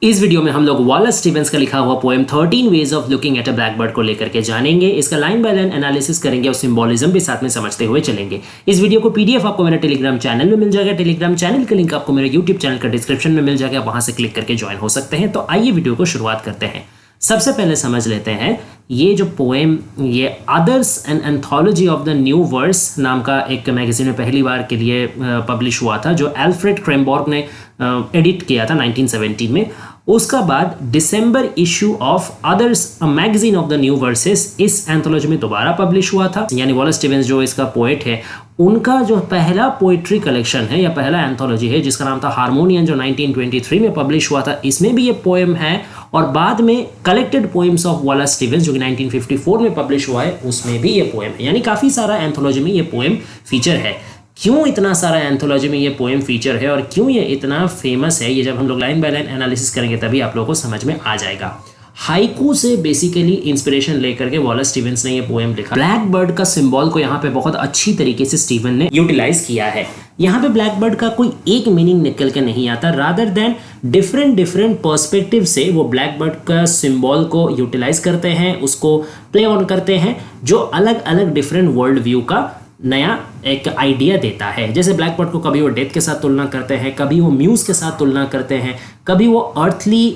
इस वीडियो में हम लोग वॉलेस स्टीवेंस का लिखा हुआ poem 13 ways of looking at a Blackbird को लेकर के जानेंगे। इसका लाइन बाय लाइन एनालिसिस करेंगे और सिंबोलिज्म भी साथ में समझते हुए चलेंगे। इस वीडियो को पीडीएफ आपको मेरे टेलीग्राम चैनल में मिल जाएगा। टेलीग्राम चैनल का लिंक आपको मेरे यूट्यूब चैनल का डिस्क्रिप्शन में मिल जाएगा, वहां से क्लिक करके ज्वाइन हो सकते हैं। तो आइए वीडियो को शुरुआत करते हैं। सबसे पहले समझ लेते हैं ये जो पोएम, ये others an anthology of the new verse नाम का एक मैगजीन में पहली बार के लिए पब्लिश हुआ था, जो एल्फ्रेड क्रेम्बोर्ग ने एडिट किया था 1917 में। उसका बाद दिसंबर issue of Others a magazine of the new verses इस एंथोलॉजी में दोबारा पब्लिश हुआ था। यानी वॉलेस स्टीवेंस जो इसका पोएट है, उनका जो पहला पोएट्री कलेक्शन है या पहला एंथोलॉजी है जिसका नाम था हार्मोनियन, जो 1923 में पब्लिश हुआ था, इसमें भी ये पोएम है। और बाद में collected poems of Wallace Stevens जो कि 1954 में पब्लिश हुआ है, उसमें भी ये पोएम है। यानी काफी सारा एंथोलॉजी में ये पोएम फीचर है। क्यों इतना सारा एंथोलॉजी में ये पोएम फीचर है और क्यों ये इतना फेमस है, ये जब हम लोग लाइन बाय लाइन एनालिसिस करेंगे तभी आप लोगों को समझ में आ जाएगा। हाइकू से बेसिकली इंस्पिरेशन लेकर के वॉलेस स्टीवेंस ने ये पोएम लिखा। ब्लैक बर्ड का सिंबल को यहाँ पे बहुत अच्छी तरीके से स्टीवन ने यूटिलाइज किया है। यहाँ पे ब्लैक बर्ड का कोई एक मीनिंग निकल के नहीं आता, रादर देन डिफरेंट पर्सपेक्टिव से वो ब्लैक बर्ड का सिंबल को यूटिलाइज करते हैं, उसको प्ले ऑन करते हैं, जो अलग अलग डिफरेंट वर्ल्ड व्यू का नया एक आइडिया देता है। जैसे ब्लैक बर्ड को कभी वो डेथ के साथ तुलना करते हैं, कभी वो म्यूज के साथ तुलना करते हैं, कभी वो अर्थली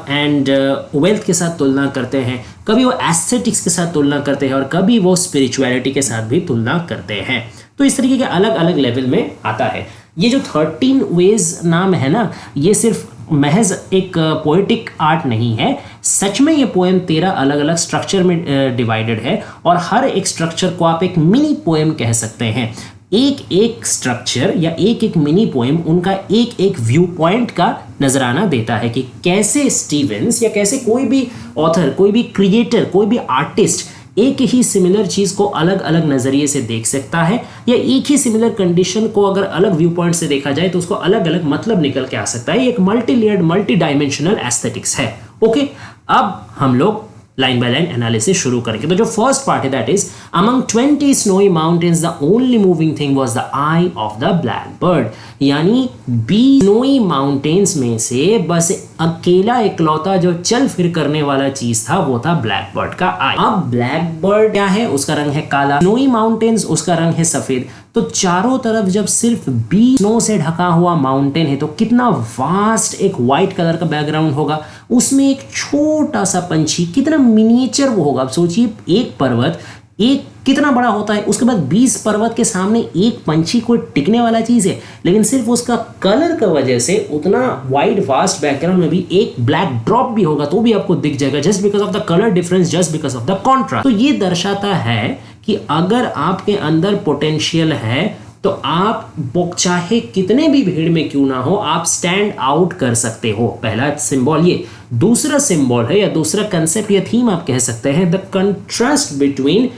एंड वेल्थ के साथ तुलना करते हैं, कभी वो एस्थेटिक्स के साथ तुलना करते हैं और कभी वो स्पिरिचुअलिटी के साथ भी तुलना करते हैं। तो इस तरीके के अलग अलग लेवल में आता है। ये जो 13 वेज नाम है ना, ये सिर्फ महज एक पोएटिक आर्ट नहीं है, सच में ये पोएम 13 अलग अलग स्ट्रक्चर में डिवाइडेड है और हर एक स्ट्रक्चर को आप एक मिनी पोएम कह सकते हैं। एक एक स्ट्रक्चर या एक एक मिनी पोएम उनका एक एक व्यू पॉइंट का नजराना देता है कि कैसे स्टीवेंस या कैसे कोई भी ऑथर, कोई भी क्रिएटर, कोई भी आर्टिस्ट एक ही सिमिलर चीज को अलग अलग नजरिए से देख सकता है, या एक ही सिमिलर कंडीशन को अगर अलग व्यू पॉइंट से देखा जाए तो उसको अलग अलग मतलब निकल के आ सकता है। एक multi layered, multi dimensional aesthetics है। ओके, अब हम लोग लाइन बाय लाइन एनालिसिस शुरू करेंगे। तो जो फर्स्ट पार्ट है, that is among 20 snowy mountains the only moving thing was the I of the black bird. यानी 20 स्नोई माउंटेन्स में से बस अकेला इकलौता जो चल फिर करने वाला चीज था वो था ब्लैक बर्ड का आई। अब ब्लैक बर्ड क्या है, उसका रंग है काला, स्नोई माउंटेन्स उसका रंग है सफेद। तो चारों तरफ जब सिर्फ 20 स्नो से ढका हुआ माउंटेन है तो कितना वास्ट एक व्हाइट कलर का बैकग्राउंड होगा, उसमें एक छोटा सा पंछी, कितना मिनिएचर वो होगा। अब सोचिए, एक पर्वत एक कितना बड़ा होता है, उसके बाद 20 पर्वत के सामने एक पंछी कोई टिकने वाला चीज है, लेकिन सिर्फ उसका कलर का वजह से उतना वाइड वास्ट बैकग्राउंड में भी एक ब्लैक ड्रॉप भी होगा तो भी आपको दिख जाएगा, just because of the colour difference, just because of the contrast. तो ये दर्शाता है कि अगर आपके अंदर पोटेंशियल है तो आप चाहे कितने भी भीड़ में क्यों ना हो, आप स्टैंड आउट कर सकते हो। पहला सिंबल ये। दूसरा सिंबल है या दूसरा कंसेप्ट या थीम आप कह सकते हैं, the contrast between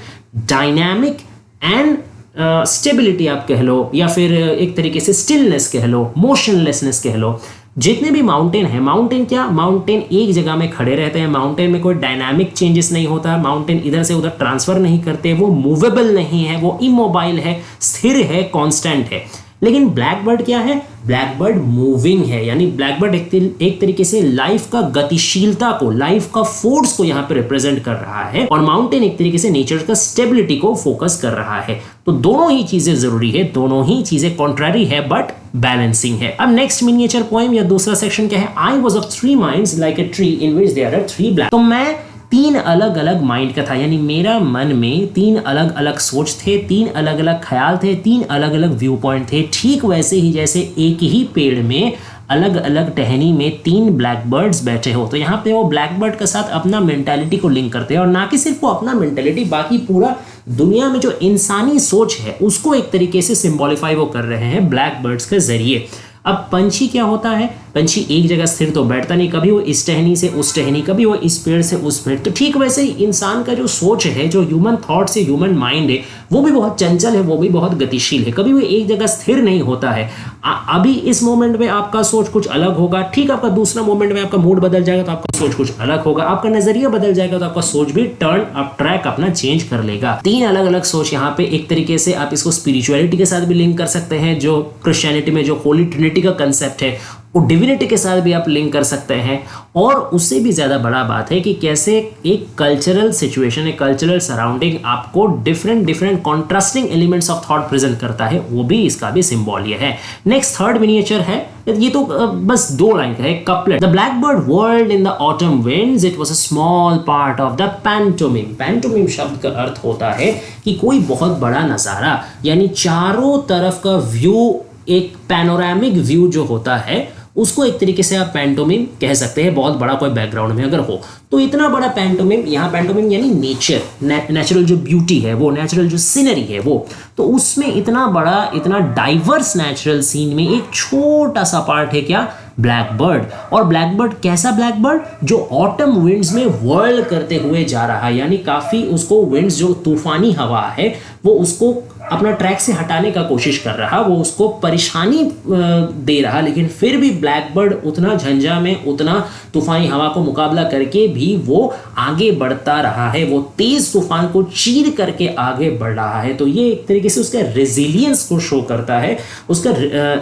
dynamic and stability आप कह लो, या फिर एक तरीके से स्टिलनेस कह लो, मोशनलेसनेस कह लो। जितने भी माउंटेन है, माउंटेन क्या, माउंटेन एक जगह में खड़े रहते हैं, माउंटेन में कोई डायनामिक चेंजेस नहीं होता, माउंटेन इधर से उधर ट्रांसफर नहीं करते, वो मूवेबल नहीं है, वो इमोबाइल है, स्थिर है, कांस्टेंट है। लेकिन ब्लैक बर्ड क्या है, ब्लैक बर्ड मूविंग है। यानी ब्लैक बर्ड एक तरीके से लाइफ का गतिशीलता को, लाइफ का फोर्स को यहाँ पे रिप्रेजेंट कर रहा है, और माउंटेन एक तरीके से नेचर का स्टेबिलिटी को फोकस कर रहा है। तो दोनों ही चीजें जरूरी है, दोनों ही चीजें कॉन्ट्ररी है बट बैलेंसिंग है। अब नेक्स्ट मिनिएचर पोएम या दूसरा सेक्शन क्या है, I was of 3 minds like a tree in which there are 3 black. तो मैं 3 अलग अलग माइंड का था, यानी मेरा मन में 3 अलग अलग सोच थे, 3 अलग अलग ख्याल थे, 3 अलग अलग व्यू पॉइंट थे। ठीक वैसे ही जैसे एक ही पेड़ में अलग अलग टहनी में 3 ब्लैक बर्ड्स बैठे हो, तो यहाँ पे वो ब्लैक बर्ड के साथ अपना मेंटालिटी को लिंक करते हैं, और ना कि सिर्फ वो अपना मेंटालिटी, बाकी पूरा दुनिया में जो इंसानी सोच है उसको एक तरीके से सिंबॉलिफाई वो कर रहे हैं ब्लैक बर्ड्स के जरिए। अब पंछी क्या होता है, पंछी एक जगह स्थिर तो बैठता नहीं, कभी वो इस टहनी से उस टहनी, कभी वो इस पेड़ से उस पेड़। तो ठीक वैसे ही इंसान का जो सोच है, जो ह्यूमन थॉट से ह्यूमन माइंड है, वो भी बहुत चंचल है, वो भी बहुत गतिशील है, कभी वो एक जगह स्थिर नहीं होता है। अभी इस मोमेंट में आपका सोच कुछ अलग होगा, ठीक आपका दूसरा मोमेंट में आपका मूड बदल जाएगा तो आपका सोच कुछ अलग होगा, आपका नजरिया बदल जाएगा तो आपका सोच भी टर्न अप ट्रैक अपना चेंज कर लेगा। 3 अलग अलग सोच यहाँ पे एक तरीके से आप इसको स्पिरिचुअलिटी के साथ भी लिंक कर सकते हैं, जो क्रिश्चियनिटी में जो होली ट्रिनिटी का कंसेप्ट है वो डिविनिटी के साथ भी आप लिंक कर सकते हैं। और उससे भी ज़्यादा बड़ा बात है कि कैसे एक कल्चरल सिचुएशन, एक कल्चरल सराउंडिंग आपको different contrasting elements of thought present करता है, वो भी इसका भी सिंबल ये है। नेक्स्ट थर्ड मिनिएचर है, ये तो बस 2 लाइन का है, couplet. The blackbird whirled in the autumn winds, it was a small part of the pantomime. Pantomime शब्द का अर्थ होता है कि कोई बहुत बड़ा नज़ारा, यानी चारों तरफ का व्यू, एक पैनोरामिक व्यू जो होता है उसको एक तरीके से आप पैंटोमिम कह सकते हैं, बहुत बड़ा कोई बैकग्राउंड में अगर हो तो। इतना बड़ा पैंटोमिम, यहाँ पैंटोमिम यानी नेचर, नेचुरल जो ब्यूटी है वो, नेचुरल जो सीनरी है वो, तो उसमें इतना बड़ा, इतना डाइवर्स नेचुरल सीन में एक छोटा सा पार्ट है क्या, ब्लैकबर्ड। और ब्लैकबर्ड कैसा ब्लैकबर्ड, जो ऑटम विंड्स में व्हर्ल करते हुए जा रहा है, यानी काफी उसको विंड्स, जो तूफानी हवा है वो उसको अपना ट्रैक से हटाने का कोशिश कर रहा, वो उसको परेशानी दे रहा, लेकिन फिर भी ब्लैकबर्ड उतना झंझा में, उतना तूफानी हवा को मुकाबला करके भी वो आगे बढ़ता रहा है, वो तेज तूफान को चीर करके आगे बढ़ रहा है। तो ये एक तरीके से उसका रेजिलियंस को शो करता है, उसका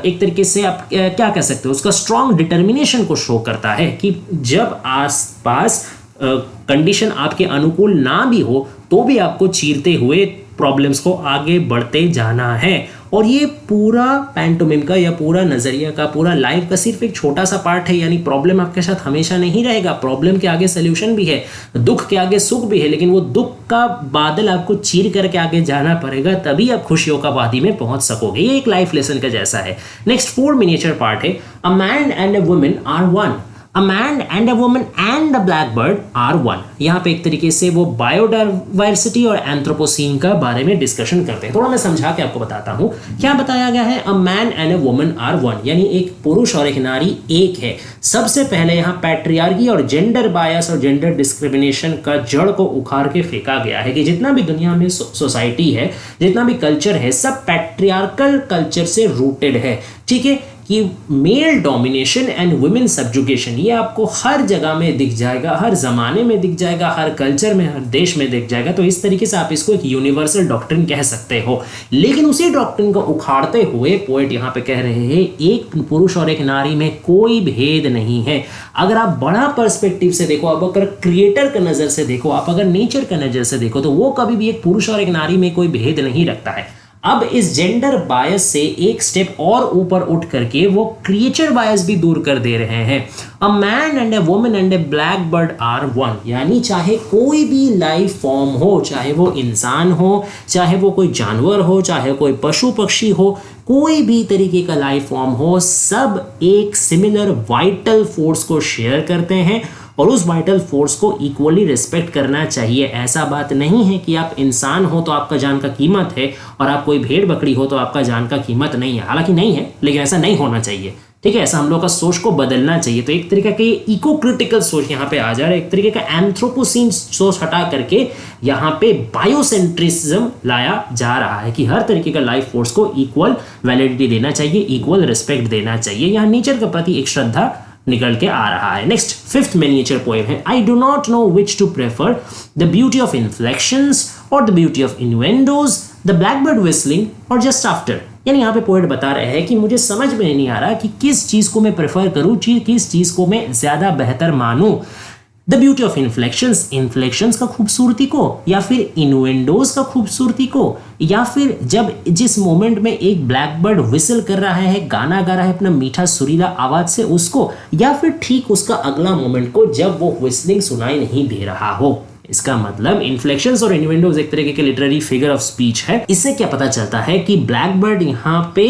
एक तरीके से आप क्या कह सकते हो, उसका स्ट्रॉन्ग डिटर्मिनेशन को शो करता है कि जब आसपास कंडीशन आपके अनुकूल ना भी हो तो भी आपको चीरते हुए प्रॉब्लम्स को आगे बढ़ते जाना है। और ये पूरा पैंटोमिम का या पूरा नज़रिया का, पूरा लाइफ का सिर्फ एक छोटा सा पार्ट है, यानी प्रॉब्लम आपके साथ हमेशा नहीं रहेगा, प्रॉब्लम के आगे सोल्यूशन भी है, दुख के आगे सुख भी है, लेकिन वो दुख का बादल आपको चीर करके आगे जाना पड़ेगा, तभी आप खुशियों का वादी में पहुंच सकोगे। ये एक लाइफ लेसन का जैसा है। नेक्स्ट 4 मिनिएचर पार्ट है, a man and a woman are one. A man and a woman and a blackbird are one। यहाँ पे एक तरीके से वो बायोडाइवर्सिटी और एंथ्रोपोसीन का बारे में डिस्कशन करते हैं। थोड़ा मैं समझा के आपको बताता हूँ क्या बताया गया है। A man and a woman are one, यानी एक पुरुष और एक नारी एक है। सबसे पहले यहाँ पैट्रियार्की और जेंडर बायस और जेंडर डिस्क्रिमिनेशन का जड़ को उखाड़ के फेंका गया है कि जितना भी दुनिया में सोसाइटी है, जितना भी कल्चर है, सब पैट्रियार्कल कल्चर से रूटेड है। ठीक है, कि male domination and women subjugation ये आपको हर जगह में दिख जाएगा, हर जमाने में दिख जाएगा, हर कल्चर में, हर देश में दिख जाएगा। तो इस तरीके से आप इसको एक यूनिवर्सल डॉक्ट्रिन कह सकते हो। लेकिन उसी डॉक्ट्रिन को उखाड़ते हुए पोएट यहाँ पे कह रहे हैं एक पुरुष और एक नारी में कोई भेद नहीं है। अगर आप बड़ा पर्सपेक्टिव से देखो, आप अगर क्रिएटर का नजर से देखो, आप अगर नेचर का नजर से देखो, तो वो कभी भी एक पुरुष और एक नारी में कोई भेद नहीं रखता है। अब इस जेंडर बायस से एक स्टेप और ऊपर उठ करके वो क्रिएचर बायस भी दूर कर दे रहे हैं। A man and a woman and a black bird are one, यानी चाहे कोई भी लाइफ फॉर्म हो, चाहे वो इंसान हो, चाहे वो कोई जानवर हो, चाहे कोई पशु पक्षी हो, कोई भी तरीके का लाइफ फॉर्म हो, सब एक सिमिलर वाइटल फोर्स को शेयर करते हैं और उस वाइटल फोर्स को इक्वली रिस्पेक्ट करना चाहिए। ऐसा बात नहीं है कि आप इंसान हो तो आपका जान का कीमत है और आप कोई भेड़ बकरी हो तो आपका जान का कीमत नहीं है। हालांकि नहीं है, लेकिन ऐसा नहीं होना चाहिए। ठीक है, ऐसा हम लोग का सोच को बदलना चाहिए। तो एक तरीके का ये इको क्रिटिकल सोच यहाँ पे आ जा रहा है, एक तरीके का एंथ्रोपोसीन सोच हटा करके यहाँ पे बायोसेंट्रिज्म लाया जा रहा है कि हर तरीके का लाइफ फोर्स को इक्वल वैलिडिटी देना चाहिए, इक्वल रिस्पेक्ट देना चाहिए। यहाँ नेचर के प्रति एक श्रद्धा निकल के आ रहा है। नेक्स्ट 5th मिनिएचर पोएम है, I do not know which to prefer, the beauty of inflections और the beauty of innuendoes, the blackbird whistling और जस्ट आफ्टर। यानी यहाँ पे पोएट बता रहे हैं कि मुझे समझ में नहीं आ रहा कि किस चीज को मैं प्रेफर करूं, किस चीज को मैं ज्यादा बेहतर मानूं। The beauty of inflections, inflections का खूबसूरती को, या फिर इनवेंडोज का खूबसूरती को, या फिर जब जिस मोमेंट में एक ब्लैकबर्ड विसल कर रहा है, गाना गा रहा है अपना मीठा सुरीला आवाज से उसको, या फिर ठीक उसका अगला मोमेंट को जब वो विस्लिंग सुनाई नहीं दे रहा हो। इसका मतलब इन्फ्लेक्शंस और इनवेंडोज एक तरीके के लिटरेरी फिगर ऑफ स्पीच है। इससे क्या पता चलता है कि ब्लैकबर्ड यहाँ पे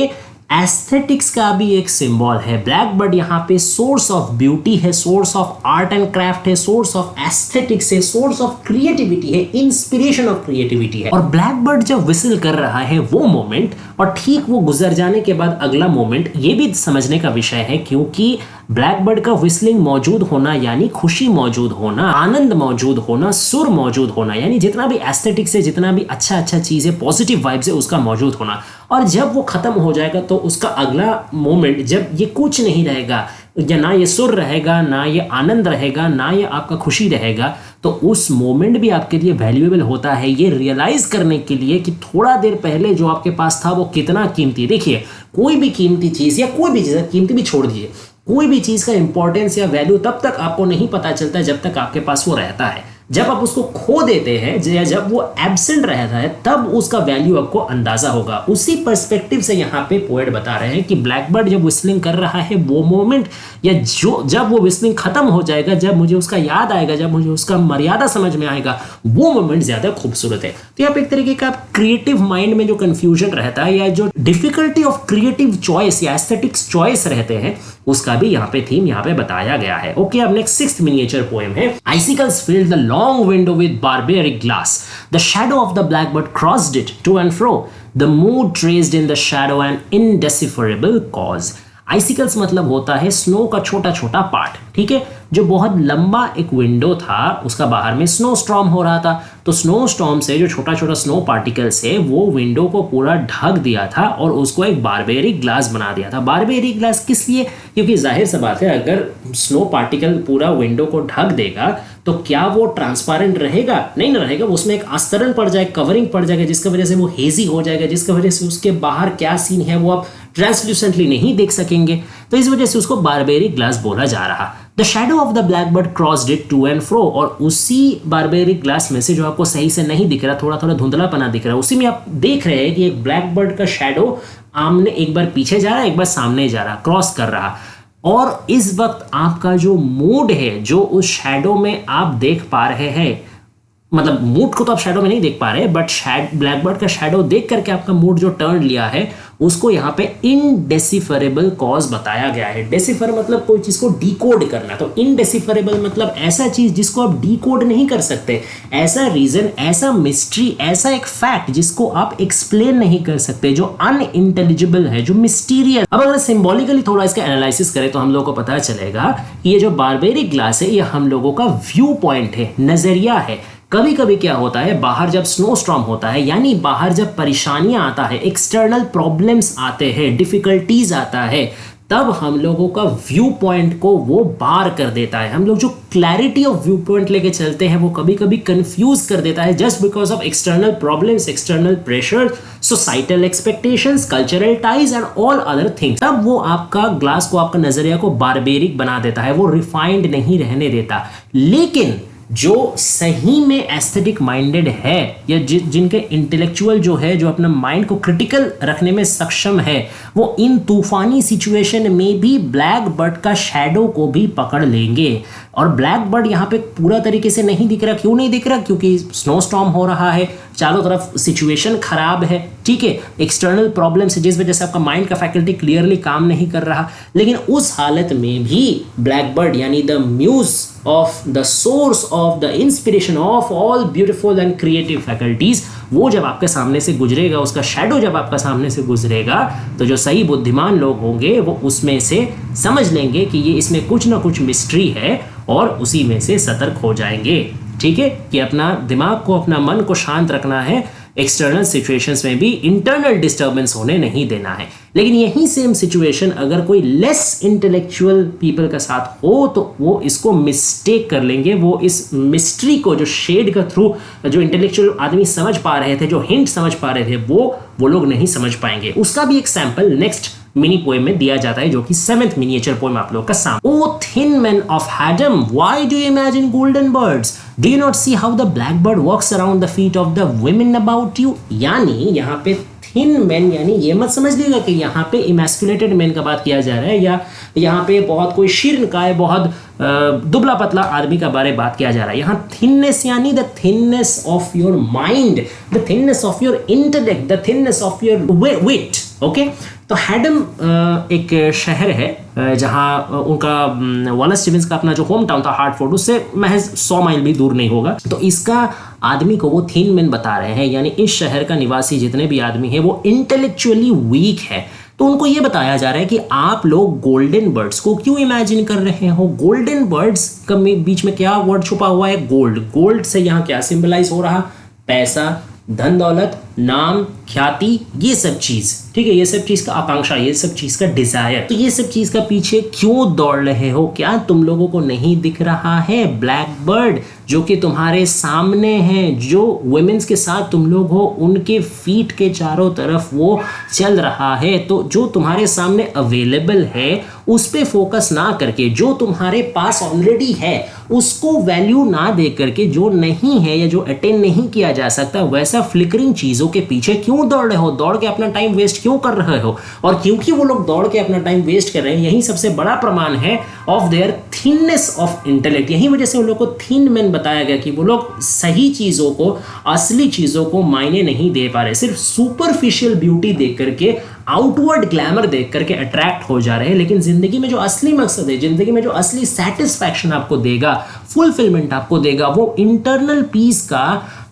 एस्थेटिक्स का भी एक सिंबल है। ब्लैकबर्ड यहाँ पे सोर्स ऑफ ब्यूटी है, source of art and craft है, सोर्स ऑफ एस्थेटिक्स है, सोर्स ऑफ क्रिएटिविटी है, इंस्पिरेशन ऑफ क्रिएटिविटी है। और ब्लैकबर्ड जब विसल कर रहा है वो मोमेंट और ठीक वो गुजर जाने के बाद अगला मोमेंट, ये भी समझने का विषय है, क्योंकि ब्लैकबर्ड का विस्लिंग मौजूद होना यानी खुशी मौजूद होना, आनंद मौजूद होना, सुर मौजूद होना, यानी जितना भी एस्थेटिक्स है, जितना भी अच्छा चीज है, पॉजिटिव वाइब्स है, उसका मौजूद होना। और जब वो खत्म हो जाएगा तो उसका अगला मोमेंट जब ये कुछ नहीं रहेगा, या ना ये सुर रहेगा, ना ये आनंद रहेगा, ना ये आपका खुशी रहेगा, तो उस मोमेंट भी आपके लिए वैल्यूएबल होता है ये रियलाइज करने के लिए कि थोड़ा देर पहले जो आपके पास था वो कितना कीमती है। देखिए, कोई भी कीमती चीज या कोई भी चीज, कीमती भी छोड़ दीजिए, कोई भी चीज का इंपॉर्टेंस या वैल्यू तब तक आपको नहीं पता चलता जब तक आपके पास वो रहता है। जब आप उसको खो देते हैं या जब वो एब्सेंट रहता है तब उसका वैल्यू आपको अंदाजा होगा। उसी पर्सपेक्टिव से यहाँ पे पोएट बता रहे हैं कि ब्लैकबर्ड जब विस्लिंग कर रहा है वो मोमेंट या जो जब वो विस्लिंग खत्म हो जाएगा, जब मुझे उसका याद आएगा, जब मुझे उसका मर्यादा समझ में आएगा, वो मोमेंट ज्यादा खूबसूरत है। तो यहाँ पे एक तरीके का क्रिएटिव माइंड में जो कंफ्यूजन रहता है या जो डिफिकल्टी ऑफ क्रिएटिव चॉइस या एस्थेटिक्स चॉइस रहते हैं उसका भी यहाँ पे थीम यहाँ पे बताया गया है। ओके, अब नेक्स्ट 6th मिनिएचर पोएम है icicles filled the long window with barbaric glass. The shadow of the blackbird crossed it to and fro. The mood traced in the shadow an indecipherable cause. आइसिकल्स मतलब होता है snow का छोटा छोटा part, ठीक है, जो बहुत लंबा एक विंडो था, उसका बाहर में स्नो स्टॉर्म हो रहा था, तो स्नो स्टॉर्म से जो छोटा छोटा स्नो पार्टिकल्स है वो विंडो को पूरा ढक दिया था और उसको एक बारबेरिक ग्लास बना दिया था। बारबेरिक ग्लास किस लिए? क्योंकि जाहिर सी बात है अगर स्नो पार्टिकल पूरा विंडो को ढक देगा तो क्या वो ट्रांसपेरेंट रहेगा? नहीं ना रहेगा, उसमें एक आस्तरण पड़ जाएगा, कवरिंग पड़ जाएगा, जिसकी वजह से वो हेजी हो जाएगा, जिसकी वजह से उसके बाहर क्या सीन है वो आप ट्रांसल्यूसेंटली नहीं देख सकेंगे। तो इस वजह से उसको बारबेरिक ग्लास बोला जा रहा। The shadow of the blackbird crossed it to and fro, और उसी बारबेरिक ग्लास में से जो आपको सही से नहीं दिख रहा, थोड़ा थोड़ा धुंधलापना दिख रहा है, उसी में आप देख रहे हैं कि एक ब्लैकबर्ड का शैडो आमने एक बार पीछे जा रहा है, एक बार सामने जा रहा, क्रॉस कर रहा। और इस वक्त आपका जो मूड है जो उस शैडो में आप देख पा रहे हैं, मतलब मूड को तो आप शैडो में नहीं देख पा रहे, बट ब्लैकबर्ड का शैडो देख करके आपका मूड जो टर्न लिया है उसको यहाँ पे इनडेसिफरेबल कॉज बताया गया है। डेसिफर मतलब कोई चीज को डिकोड करना, तो इनडेसिफरेबल मतलब ऐसा चीज जिसको आप डिकोड नहीं कर सकते, ऐसा रीजन, ऐसा मिस्ट्री, ऐसा एक फैक्ट जिसको आप एक्सप्लेन नहीं कर सकते, जो अनइंटेलिजिबल है, जो मिस्टीरियस। अब अगर सिंबॉलिकली थोड़ा इसका एनालिसिस करें तो हम लोगों को पता चलेगा कि ये जो बारबेरिक ग्लास है ये हम लोगों का व्यू पॉइंट है, नजरिया है। कभी कभी क्या होता है, बाहर जब स्नो स्टॉर्म होता है, यानी बाहर जब परेशानियां आता है, एक्सटर्नल प्रॉब्लम्स आते हैं, डिफिकल्टीज आता है, तब हम लोगों का व्यू पॉइंट को वो बार कर देता है। हम लोग जो क्लैरिटी ऑफ व्यू पॉइंट लेके चलते हैं वो कभी कभी कंफ्यूज कर देता है, just because of external problems, external pressure, societal expectations, cultural ties and all other things. तब वो आपका ग्लास को, आपका नजरिया को बारबेरिक बना देता है, वो रिफाइंड नहीं रहने देता। लेकिन जो सही में एस्थेटिक माइंडेड है या जिनके इंटेलेक्चुअल जो है, जो अपना माइंड को क्रिटिकल रखने में सक्षम है, वो इन तूफानी सिचुएशन में भी ब्लैक बर्ड का शैडो को भी पकड़ लेंगे। और ब्लैक बर्ड यहाँ पे पूरा तरीके से नहीं दिख रहा। क्यों नहीं दिख रहा? क्योंकि स्नो स्टॉर्म हो रहा है, चारों तरफ सिचुएशन खराब है, ठीक है, एक्सटर्नल प्रॉब्लम से जिस वजह से आपका माइंड का फैकल्टी क्लियरली काम नहीं कर रहा। लेकिन उस हालत में भी ब्लैक बर्ड यानी the muse of the source of the inspiration of all beautiful and creative faculties, वो जब आपके सामने से गुजरेगा, उसका शैडो जब आपका सामने से गुजरेगा, तो जो सही बुद्धिमान लोग होंगे वो उसमें से समझ लेंगे कि ये इसमें कुछ ना कुछ मिस्ट्री है और उसी में से सतर्क हो जाएंगे। ठीक है, कि अपना दिमाग को, अपना मन को शांत रखना है, एक्सटर्नल सिचुएशंस में भी इंटरनल डिस्टर्बेंस होने नहीं देना है। लेकिन यही सेम सिचुएशन अगर कोई लेस इंटेलेक्चुअल पीपल का साथ हो तो वो इसको मिस्टेक कर लेंगे, वो इस मिस्ट्री को जो शेड का थ्रू जो इंटेलेक्चुअल आदमी समझ पा रहे थे, जो हिंट समझ पा रहे थे, वो लोग नहीं समझ पाएंगे। उसका भी एक सैंपल नेक्स्ट मिनी पोएम में दिया जाता है, जो कि 7th मिनिएचर पोएम आप लोग का सामने। O thin man of Haddam, why do you imagine golden birds, do you not see how the black bird walks around the feet of the women about you. यानी यहाँ पे thin man, यानी ये मत समझ लीजिएगा कि यहाँ पे इमेस्कुलेटेड मैन का बात किया जा रहा है, या यहाँ पे बहुत कोई शीर्ण काय, बहुत दुबला पतला आदमी का बारे बात किया जा रहा है। यहाँ थिननेस यानी the thinness of your mind, the thinness of your intellect, the thinness of your wit. Okay, तो हैडम एक शहर है जहाँ उनका वालेस स्टीवेंस का अपना जो होम टाउन था हार्टफोर्ड, उससे महज 100 माइल भी दूर नहीं होगा। तो इसका आदमी को वो थिन मैन बता रहे हैं, यानी इस शहर का निवासी जितने भी आदमी है वो इंटेलेक्चुअली वीक है। तो उनको ये बताया जा रहा है कि आप लोग गोल्डन बर्ड्स को क्यों इमेजिन कर रहे हो। गोल्डन बर्ड्स का बीच में क्या वर्ड छुपा हुआ है? गोल्ड। गोल्ड से यहाँ क्या सिंबलाइज हो रहा? पैसा, धन दौलत, नाम, ख्याति, ये सब चीज, ठीक है, ये सब चीज का आकांक्षा, ये सब चीज का डिजायर, तो ये सब चीज का पीछे क्यों दौड़ रहे हो? क्या तुम लोगों को नहीं दिख रहा है ब्लैक बर्ड जो कि तुम्हारे सामने है, जो वुमेन्स के साथ तुम लोग हो उनके फीट के चारों तरफ वो चल रहा है? तो जो तुम्हारे सामने अवेलेबल है उस पे फोकस ना करके, जो तुम्हारे पास ऑलरेडी है उसको वैल्यू ना दे करके, जो नहीं है या जो अटेंड नहीं किया जा सकता वैसा फ्लिकरिंग चीजों के पीछे क्यों दौड़ रहे हो? दौड़ के अपना टाइम वेस्ट क्यों कर रहे हो? और क्योंकि वो लोग दौड़ के अपना टाइम वेस्ट कर रहे हैं, यही सबसे बड़ा प्रमाण है of their thinness of intellect. यही वजह से उन लोग को थिन मैन बताया गया कि वो लोग सही चीजों को, असली चीजों को मायने नहीं दे पा रहे, सिर्फ सुपरफिशियल ब्यूटी देख करके, आउटवर्ड ग्लैमर देख करके अट्रैक्ट हो जा रहे हैं। लेकिन जिंदगी में जो असली मकसद है, जिंदगी में जो असली सेटिस्फैक्शन आपको देगा, फुलफिलमेंट आपको देगा, वो इंटरनल पीस का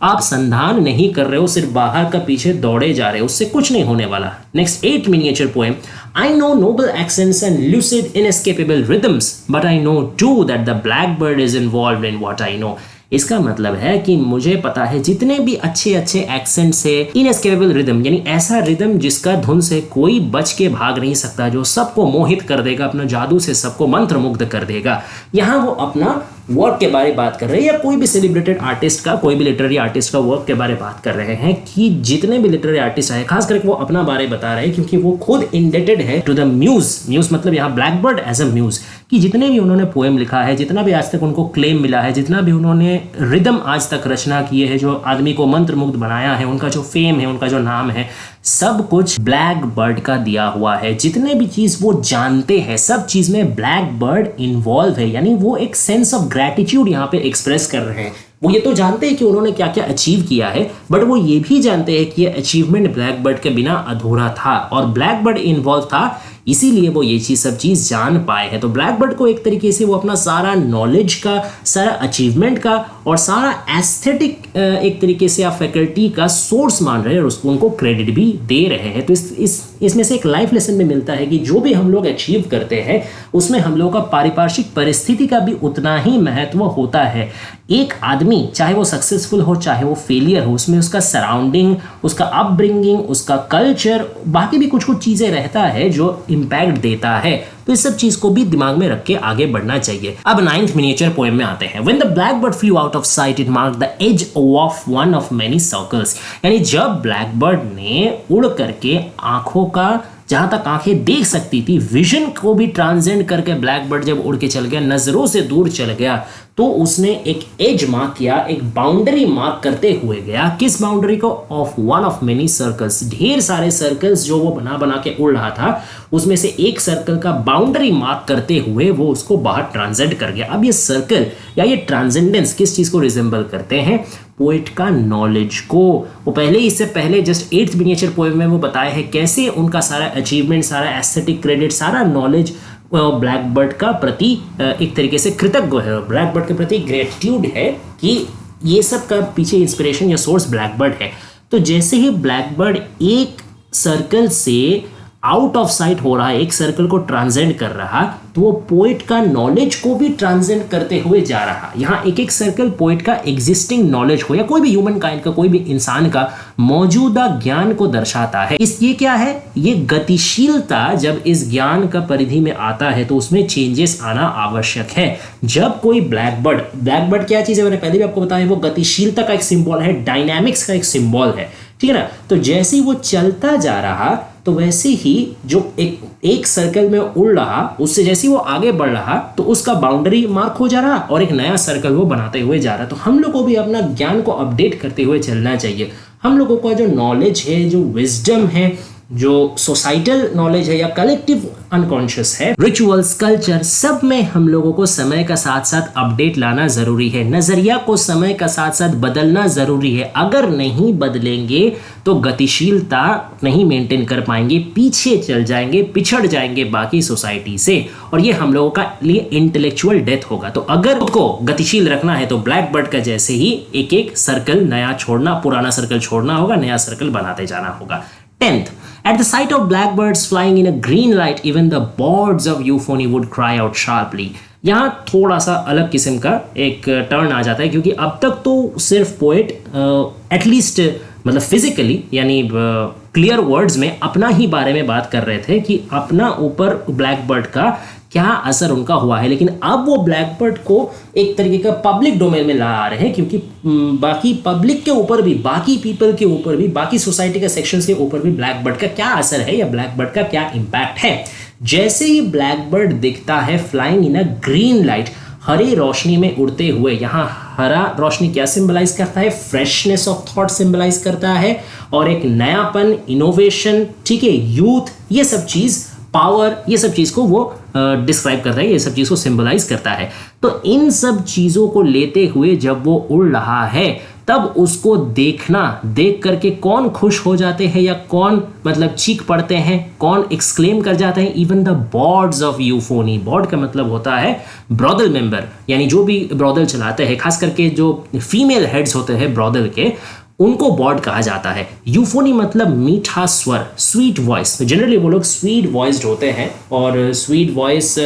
आप संधान नहीं कर रहे हो, सिर्फ बाहर का पीछे दौड़े जा रहे हो, उससे कुछ नहीं होने वाला। Next 8 miniature poem. I know noble accents and lucid inescapable rhythms, but I know too that the blackbird is involved in what I know. इसका मतलब है कि मुझे पता है जितने भी अच्छे अच्छे एक्सेंट से, इनएस्केपेबल रिदम यानी ऐसा रिदम जिसका धुन से कोई बच के भाग नहीं सकता, जो सबको मोहित कर देगा, अपना जादू से सबको मंत्रमुग्ध कर देगा। यहाँ वो अपना वर्क के बारे में बात कर रहे हैं, या कोई भी सेलिब्रेटेड आर्टिस्ट का, कोई भी लिटरेरी आर्टिस्ट का वर्क के बारे में बात कर रहे हैं, कि जितने भी लिटरेरी आर्टिस्ट आए, खास करके वो अपना बारे बता रहे हैं क्योंकि वो खुद इंडेटेड है टू द म्यूज। म्यूज मतलब यहाँ ब्लैकबर्ड एज अ म्यूज, कि जितने भी उन्होंने पोएम लिखा है, जितना भी आज तक उनको क्लेम मिला है, जितना भी उन्होंने रिदम आज तक रचना किए हैं, जो आदमी को मंत्रमुग्ध बनाया है, उनका जो फेम है, उनका जो नाम है, सब कुछ ब्लैक बर्ड का दिया हुआ है। जितने भी चीज वो जानते हैं, सब चीज में ब्लैक बर्ड इन्वॉल्व है, यानी वो एक सेंस ऑफ ग्रैटिट्यूड यहाँ पे एक्सप्रेस कर रहे हैं। वो ये तो जानते हैं कि उन्होंने क्या क्या अचीव किया है, बट वो ये भी जानते हैं कि ये अचीवमेंट ब्लैक बर्ड के बिना अधूरा था, और ब्लैक बर्ड इन्वॉल्व था, इसीलिए वो ये चीज सब चीज जान पाए हैं। तो ब्लैक बर्ड को एक तरीके से वो अपना सारा नॉलेज का, सारा अचीवमेंट का और सारा एस्थेटिक एक तरीके से आप फैकल्टी का सोर्स मान रहे हैं, और उसको उनको क्रेडिट भी दे रहे हैं। तो इसमें से एक लाइफ लेसन में मिलता है कि जो भी हम लोग अचीव करते हैं उसमें हम लोग का पारिपार्श्विक परिस्थिति का भी उतना ही महत्व होता है। एक आदमी चाहे वो सक्सेसफुल हो चाहे वो फेलियर हो, उसमें उसका सराउंडिंग, उसका अपब्रिंगिंग, उसका कल्चर, बाकी भी कुछ कुछ चीजें रहता है जो इंपैक्ट देता है। तो इस सब चीज को भी दिमाग में रख के आगे बढ़ना चाहिए। अब 9th मिनिएचर पोएम में आते हैं। When the blackbird flew out of sight, it marked the edge of one of many circles। यानी जब ब्लैकबर्ड ने उड़ करके आंखों का, जहां तक आंखें देख सकती थी, विजन को भी ट्रांसेंड करके ब्लैकबर्ड जब उड़ के चल गया, नजरों से दूर चल गया, तो उसने एक एज मार्क किया, एक बाउंड्री मार्क करते हुए गया। किस बाउंड्री को? Of one of many circles. ढेर सारे सर्कल्स जो वो बना बना के उड़ रहा था, उसमें से एक सर्कल का बाउंड्री मार्क करते हुए वो उसको बाहर ट्रांसेंड कर गया। अब ये सर्कल या ये ट्रांसेंडेंस किस चीज को रिजेंबल करते हैं? पोएट का नॉलेज को। वो पहले, इससे पहले जस्ट 8th मिनिएचर पोएम में वो बताया है कैसे उनका सारा अचीवमेंट, सारा एस्थेटिक क्रेडिट, सारा नॉलेज ब्लैकबर्ड का प्रति एक तरीके से कृतज्ञ है, ब्लैकबर्ड के प्रति ग्रेटिट्यूड है कि ये सब का पीछे इंस्पिरेशन या सोर्स ब्लैकबर्ड है। तो जैसे ही ब्लैकबर्ड एक सर्कल से आउट ऑफ साइट हो रहा है, एक सर्कल को ट्रांसेंड कर रहा, तो वो पोएट का नॉलेज को भी ट्रांसेंड करते हुए जा रहा। यहाँ एक एक सर्कल पोएट का एग्जिस्टिंग नॉलेज हो, या कोई भी ह्यूमन काइंड का, कोई भी इंसान का मौजूदा ज्ञान को दर्शाता है। ये क्या है? ये गतिशीलता जब इस ज्ञान का परिधि में आता है तो उसमें चेंजेस आना आवश्यक है। जब कोई ब्लैकबर्ड क्या चीज है, मैंने पहले भी आपको बताया, वो गतिशीलता का एक सिंबल है, डायनामिक्स का एक सिंबल है, ठीक है ना। तो जैसे ही वो चलता जा रहा, तो वैसे ही जो एक सर्कल में उड़ रहा, उससे जैसे ही वो आगे बढ़ रहा, तो उसका बाउंड्री मार्क हो जा रहा और एक नया सर्कल वो बनाते हुए जा रहा। तो हम लोग को भी अपना ज्ञान को अपडेट करते हुए चलना चाहिए। हम लोगों का जो नॉलेज है, जो विजडम है, जो सोसाइटल नॉलेज है या कलेक्टिव अनकॉन्शियस है, रिचुअल्स, कल्चर, सब में हम लोगों को समय का साथ साथ अपडेट लाना जरूरी है। नजरिया को समय का साथ साथ बदलना जरूरी है। अगर नहीं बदलेंगे तो गतिशीलता नहीं मेंटेन कर पाएंगे, पीछे चल जाएंगे, पिछड़ जाएंगे बाकी सोसाइटी से, और ये हम लोगों का लिए इंटेलेक्चुअल डेथ होगा। तो अगर उसको गतिशील रखना है तो ब्लैकबर्ड का जैसे ही एक एक सर्कल नया छोड़ना, पुराना सर्कल छोड़ना होगा, नया सर्कल बनाते जाना होगा। 10th, at the sight of blackbirds flying in a green light, even the birds of euphony would cry out sharply। यहाँ थोड़ा सा अलग किस्म का एक टर्न आ जाता है, क्योंकि अब तक तो सिर्फ पोएट एटलीस्ट मतलब फिजिकली यानी क्लियर वर्ड्स में अपना ही बारे में बात कर रहे थे कि अपना ऊपर ब्लैक बर्ड का क्या असर उनका हुआ है। लेकिन अब वो ब्लैक बर्ड को एक तरीके का पब्लिक डोमेन में ला आ रहे हैं, क्योंकि बाकी पब्लिक के ऊपर भी, बाकी पीपल के ऊपर भी, बाकी सोसाइटी के सेक्शंस के ऊपर भी ब्लैक बर्ड का क्या असर है या ब्लैक बर्ड का क्या इंपैक्ट है। जैसे ही ब्लैक बर्ड दिखता है flying in a green light, हरी रोशनी में उड़ते हुए, यहाँ हरा रोशनी क्या सिंबलाइज करता है? फ्रेशनेस ऑफ थॉट सिंबलाइज करता है, और एक नयापन, इनोवेशन, ठीक है, यूथ, ये सब चीज, पावर, ये सब चीज को वो डिस्क्राइब करता है, ये सब चीज को सिंबलाइज करता है। तो इन सब चीजों को लेते हुए जब वो उड़ रहा है, तब उसको देख करके कौन खुश हो जाते हैं या कौन मतलब चीख पड़ते हैं, कौन एक्सक्लेम कर जाते हैं? Even the bawds of euphony. Bawd का मतलब होता है ब्रॉदल मेंबर, यानी जो भी ब्रॉदल चलाते हैं, खास करके जो फीमेल हेड्स होते हैं ब्रॉदल के, उनको बॉर्ड कहा जाता है। यूफोनी मतलब मीठा स्वर, स्वीट वॉइस। जनरली वो लोग स्वीट वॉइस्ड होते हैं, और स्वीट वॉइस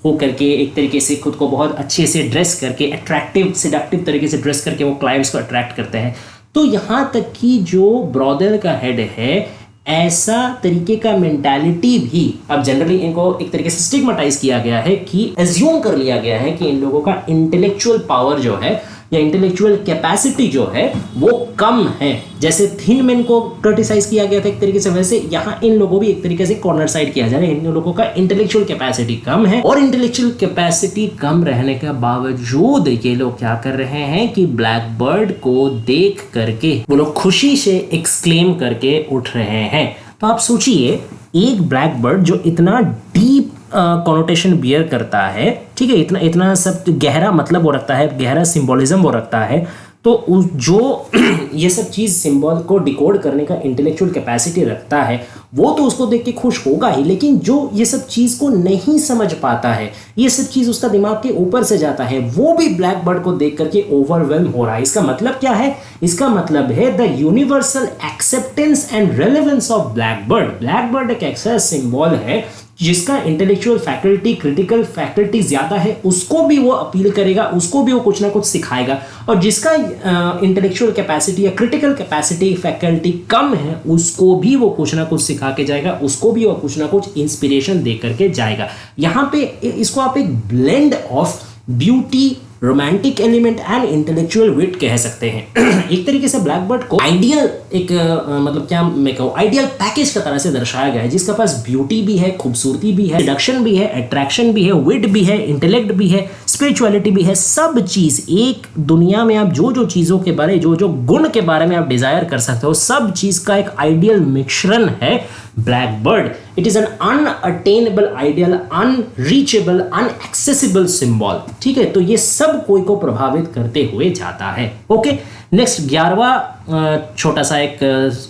हो करके एक तरीके से खुद को बहुत अच्छे से ड्रेस करके, अट्रैक्टिव सेडक्टिव तरीके से ड्रेस करके वो क्लाइंट्स को अट्रैक्ट करते हैं। तो यहाँ तक कि जो ब्रॉदल का हेड है, ऐसा तरीके का मेंटालिटी भी अब जनरली इनको एक तरीके से स्टिग्मेटाइज किया गया है, कि एज्यूम कर लिया गया है कि इन लोगों का इंटेलेक्चुअल पावर जो है या इंटेलेक्चुअल कैपेसिटी जो है वो कम है। जैसे थिन मैन को क्रिटिसाइज किया गया था एक तरीके से, वैसे यहाँ इन लोगों भी एक तरीके से कॉर्नर साइड किया जा रहा है। इन लोगों का इंटेलेक्चुअल कैपेसिटी कम है, और इंटेलेक्चुअल कैपेसिटी कम रहने के बावजूद ये लोग क्या कर रहे हैं कि ब्लैक बर्ड को देख करके वो लोग खुशी से एक्सक्लेम करके उठ रहे हैं। तो आप सोचिए, एक ब्लैक बर्ड जो इतना डीप कॉनोटेशन बियर करता है, ठीक है, इतना सब गहरा मतलब वो रखता है, गहरा सिंबोलिज्म वो रखता है, तो जो ये सब चीज़ सिंबल को डिकोड करने का इंटेलेक्चुअल कैपेसिटी रखता है, वो तो उसको देख के खुश होगा ही। लेकिन जो ये सब चीज़ को नहीं समझ पाता है, ये सब चीज़ उसका दिमाग के ऊपर से जाता है, वो भी ब्लैक बर्ड को देख करके ओवरवेल्म हो रहा है। इसका मतलब क्या है? इसका मतलब है the universal acceptance and relevance of black bird. Black bird एक ऐसा सिंबल है जिसका इंटेलेक्चुअल फैकल्टी, क्रिटिकल फैकल्टी ज्यादा है, उसको भी वो अपील करेगा, उसको भी वो कुछ ना कुछ सिखाएगा। और जिसका इंटेलेक्चुअल कैपेसिटी या क्रिटिकल कैपेसिटी, फैकल्टी कम है, उसको भी वो कुछ ना कुछ सिखा के जाएगा, उसको भी वो कुछ ना कुछ इंस्पिरेशन दे करके जाएगा। यहाँ पे इसको आप एक blend of beauty, romantic element and intellectual wit कह सकते हैं। एक तरीके से ब्लैक बर्ड को आइडियल एक मतलब क्या मैं कहूँ, आइडियल पैकेज का तरह से दर्शाया गया है, जिसका पास ब्यूटी भी है, खूबसूरती भी है, सिडक्शन भी है, अट्रैक्शन भी है, विट भी है, इंटेलेक्ट भी है, स्पिरिचुअलिटी भी है। सब चीज एक दुनिया में आप जो चीजों के बारे, जो गुण के बारे में आप डिजायर कर सकते हो, सब चीज का एक आइडियल मिश्रण है blackbird. It is an unattainable ideal, unreachable, unaccessible symbol. ठीक है, तो ये सब कोई को प्रभावित करते हुए जाता है। ओके, नेक्स्ट 11वां छोटा सा एक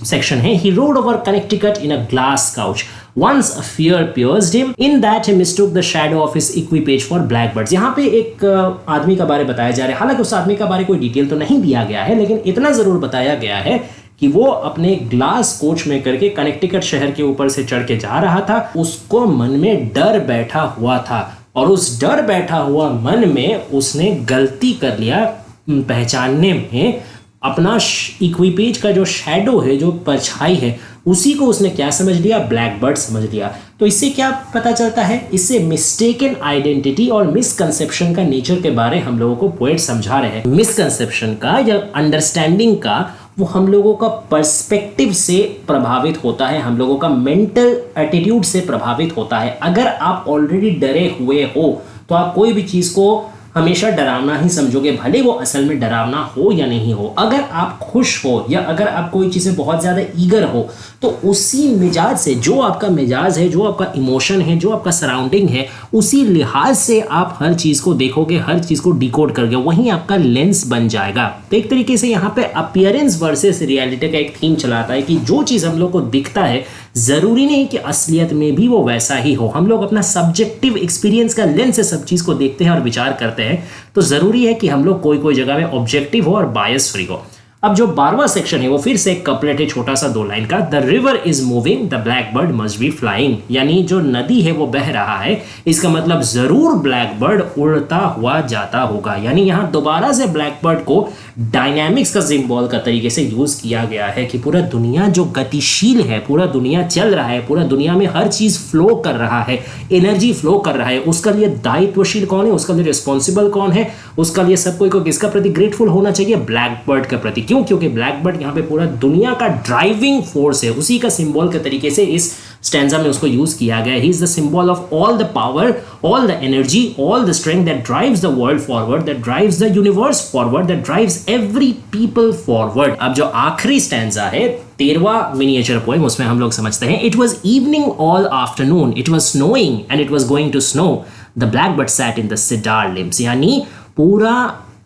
सेक्शन है। He rode over Connecticut in a glass coach, once a fear pierced him, in that he mistook the shadow of his equipage for blackbirds। यहाँ पे एक आदमी का बारे बताया जा रहा है, हालांकि उस आदमी का बारे कोई डिटेल तो नहीं दिया गया है, लेकिन इतना जरूर बताया गया है कि वो अपने ग्लास कोच में करके कनेक्टिकट शहर के ऊपर से चढ़ के जा रहा था। उसको मन में डर बैठा हुआ था, और उस डर बैठा हुआ मन में उसने गलती कर लिया पहचानने में। अपना इक्विपेज का जो शैडो है, जो परछाई है, उसी को उसने क्या समझ लिया? ब्लैक बर्ड समझ लिया। तो इससे क्या पता चलता है? इससे मिस्टेकन आइडेंटिटी और मिसकंसेप्शन का नेचर के बारे हम लोगों को पोएट समझा रहे हैं। मिसकंसेप्शन का या अंडरस्टैंडिंग का, वो हम लोगों का पर्सपेक्टिव से प्रभावित होता है, हम लोगों का मेंटल एटीट्यूड से प्रभावित होता है। अगर आप ऑलरेडी डरे हुए हो तो आप कोई भी चीज को हमेशा डरावना ही समझोगे, भले वो असल में डरावना हो या नहीं हो। अगर आप खुश हो या अगर आप कोई चीज़ें बहुत ज़्यादा ईगर हो, तो उसी मिजाज से, जो आपका मिजाज है, जो आपका इमोशन है, जो आपका सराउंडिंग है, उसी लिहाज से आप हर चीज़ को देखोगे, हर चीज़ को डिकोड करोगे, वहीं आपका लेंस बन जाएगा। तो एक तरीके से यहाँ पे अपीयरेंस वर्सेस रियलिटी का एक थीम चलाता है कि जो चीज़ हम लोग को दिखता है, ज़रूरी नहीं कि असलियत में भी वो वैसा ही हो। हम लोग अपना सब्जेक्टिव एक्सपीरियंस का लेंस से सब चीज़ को देखते हैं और विचार करते हैं। तो ज़रूरी है कि हम लोग कोई जगह में ऑब्जेक्टिव हो और बायस फ्री हो। अब जो 12वां सेक्शन है वो फिर से एक कपलेट है छोटा सा 2 लाइन का। The river is moving the black bird must be flying, यानी जो नदी है वो बह रहा है, इसका मतलब जरूर ब्लैक बर्ड उड़ता हुआ जाता होगा। यानी यहां दोबारा से ब्लैक बर्ड को डायनामिक्स का सिंबल का तरीके से यूज किया गया है कि पूरा दुनिया जो गतिशील है, पूरा दुनिया चल रहा है, पूरा दुनिया में हर चीज फ्लो कर रहा है, एनर्जी फ्लो कर रहा है, उसका लिए दायित्वशील कौन है, उसका लिए रिस्पॉन्सिबल कौन है, उसका लिए सब कोई को किसका प्रति ग्रेटफुल होना चाहिए, ब्लैक बर्ड के प्रति। क्यों? क्योंकि ब्लैक बर्ड यहां पे पूरा दुनिया का ड्राइविंग फोर्स है, उसी का सिंबल के तरीके से इस स्टैंजा में उसको यूज किया गया है। He is the symbol of all the power, all the energy, all the strength that drives the world forward, that drives the universe forward, that drives every people forward. अब जो आखिरी stanza है 13वां miniature poem, उसमें हम लोग समझते हैं, it was evening all afternoon, it was snowing and it was going to snow, the black bird sat in the cedar limbs. यानी पूरा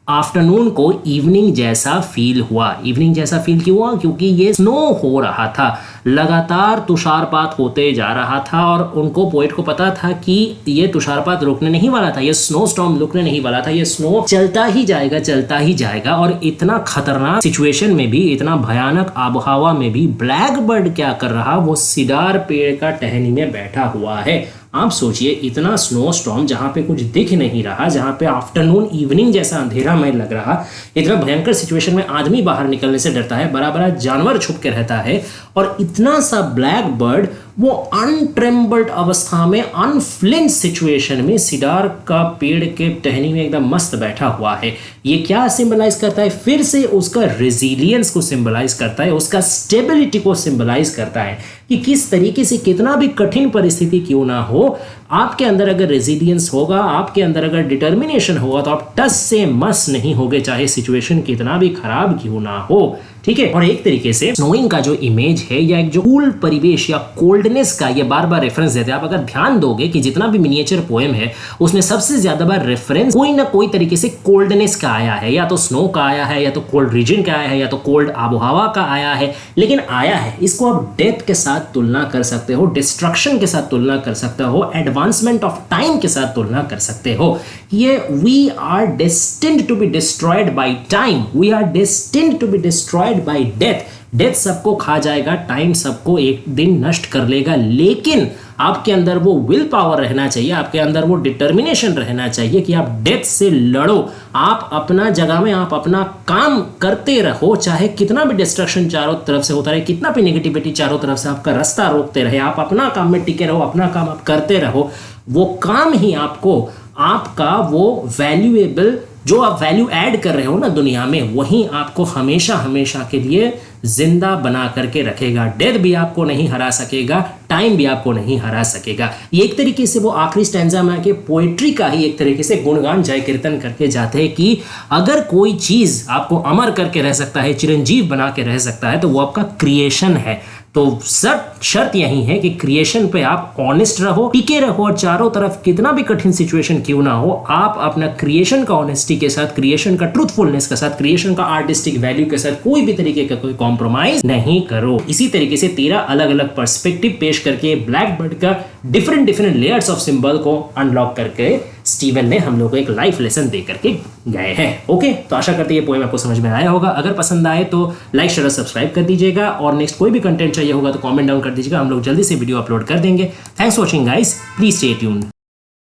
आफ्टरनून को इवनिंग जैसा फील हुआ। इवनिंग जैसा फील क्यों हुआ? क्योंकि ये स्नो हो रहा था, लगातार तुषारपात होते जा रहा था और उनको, पोएट को पता था कि ये तुषारपात रुकने नहीं वाला था, ये स्नो स्टॉर्म रुकने नहीं वाला था, ये स्नो चलता ही जाएगा, चलता ही जाएगा। और इतना खतरनाक सिचुएशन में भी, इतना भयानक आबोहवा में भी ब्लैक बर्ड क्या कर रहा, वो सिडार पेड़ का टहनी में बैठा हुआ है। आप सोचिए, इतना स्नो स्टॉर्म जहां पे कुछ दिख नहीं रहा, जहां पे आफ्टरनून इवनिंग जैसा अंधेरा में लग रहा, इतना भयंकर सिचुएशन में आदमी बाहर निकलने से डरता है, बड़ा बड़ा जानवर छुप के रहता है, और इतना सा ब्लैक बर्ड वो अनट्रेम्बल्ड अवस्था में, अनफ्लिंच सिचुएशन में सिडार का पेड़ के टहनी में एकदम मस्त बैठा हुआ है। ये क्या सिंबलाइज करता है? फिर से उसका रेजिलियंस को सिंबलाइज करता है, उसका स्टेबिलिटी को सिंबलाइज करता है कि किस तरीके से, कितना भी कठिन परिस्थिति क्यों ना हो, आपके अंदर अगर रेजिलियंस होगा, आपके अंदर अगर डिटर्मिनेशन होगा, तो आप टस से मस नहीं होगे, चाहे सिचुएशन कितना भी खराब क्यों ना हो। ठीक है। और एक तरीके से स्नोइंग का जो इमेज है, या एक जो कूल परिवेश या कोल्डनेस का ये बार बार रेफरेंस देते हैं। आप अगर ध्यान दोगे कि जितना भी मिनिएचर पोएम है उसमें सबसे ज्यादा बार रेफरेंस कोई ना कोई तरीके से कोल्डनेस का आया है, या तो स्नो का आया है, या तो कोल्ड रीजन का आया है, या तो कोल्ड आबोहवा का आया है, लेकिन आया है। इसको आप डेथ के साथ तुलना कर सकते हो, डिस्ट्रक्शन के साथ तुलना कर सकते हो, एडवांसमेंट ऑफ टाइम के साथ तुलना कर सकते हो। ये we are destined to be destroyed by time, we are destined to be destroyed by death. Death सबको खा जाएगा, टाइम सबको एक दिन नष्ट कर लेगा, लेकिन आपके अंदर वो विल पावर रहना चाहिए, आपके अंदर वो डिटर्मिनेशन रहना चाहिए कि आप डेथ से लड़ो। आप अपना जगह में, आप अपना काम करते रहो, चाहे कितना भी डिस्ट्रक्शन चारों तरफ से होता रहे, कितना भी नेगेटिविटी चारों तरफ से आपका रास्ता रोकते रहे, आप अपना काम में टिके रहो, अपना काम आप करते रहो। वो काम ही आपको, आपका वो वैल्यूएबल, जो आप वैल्यू ऐड कर रहे हो ना दुनिया में, वही आपको हमेशा हमेशा के लिए जिंदा बना करके रखेगा। डेथ भी आपको नहीं हरा सकेगा, टाइम भी आपको नहीं हरा सकेगा। ये एक तरीके से वो आखिरी स्टैंजा में आके पोएट्री का ही एक तरीके से गुणगान जय कीर्तन करके जाते हैं कि अगर कोई चीज आपको अमर करके रह सकता है, चिरंजीव बना के रह सकता है, तो वो आपका क्रिएशन है। तो शर्त यही है कि क्रिएशन पे आप ऑनेस्ट रहो, टिके रहो, और चारों तरफ कितना भी कठिन सिचुएशन क्यों ना हो, आप अपना क्रिएशन का ऑनेस्टी के साथ, क्रिएशन का ट्रूथफुलनेस के साथ, क्रिएशन का आर्टिस्टिक वैल्यू के साथ कोई भी तरीके का कोई कॉम्प्रोमाइज नहीं करो। इसी तरीके से 13 अलग अलग पर्सपेक्टिव पेश करके ब्लैक बर्ड का डिफरेंट लेयर्स ऑफ सिंबल को अनलॉक करके स्टीवन ने हम लोग को एक लाइफ लेसन दे करके गए हैं। ओके, तो आशा करते हैं ये पोएम आपको समझ में आया होगा। अगर पसंद आए तो लाइक, शेयर और सब्सक्राइब कर दीजिएगा, और नेक्स्ट कोई भी कंटेंट चाहिए होगा तो कमेंट डाउन कर दीजिएगा, हम लोग जल्दी से वीडियो अपलोड कर देंगे। Thanks for watching guys, please stay tuned.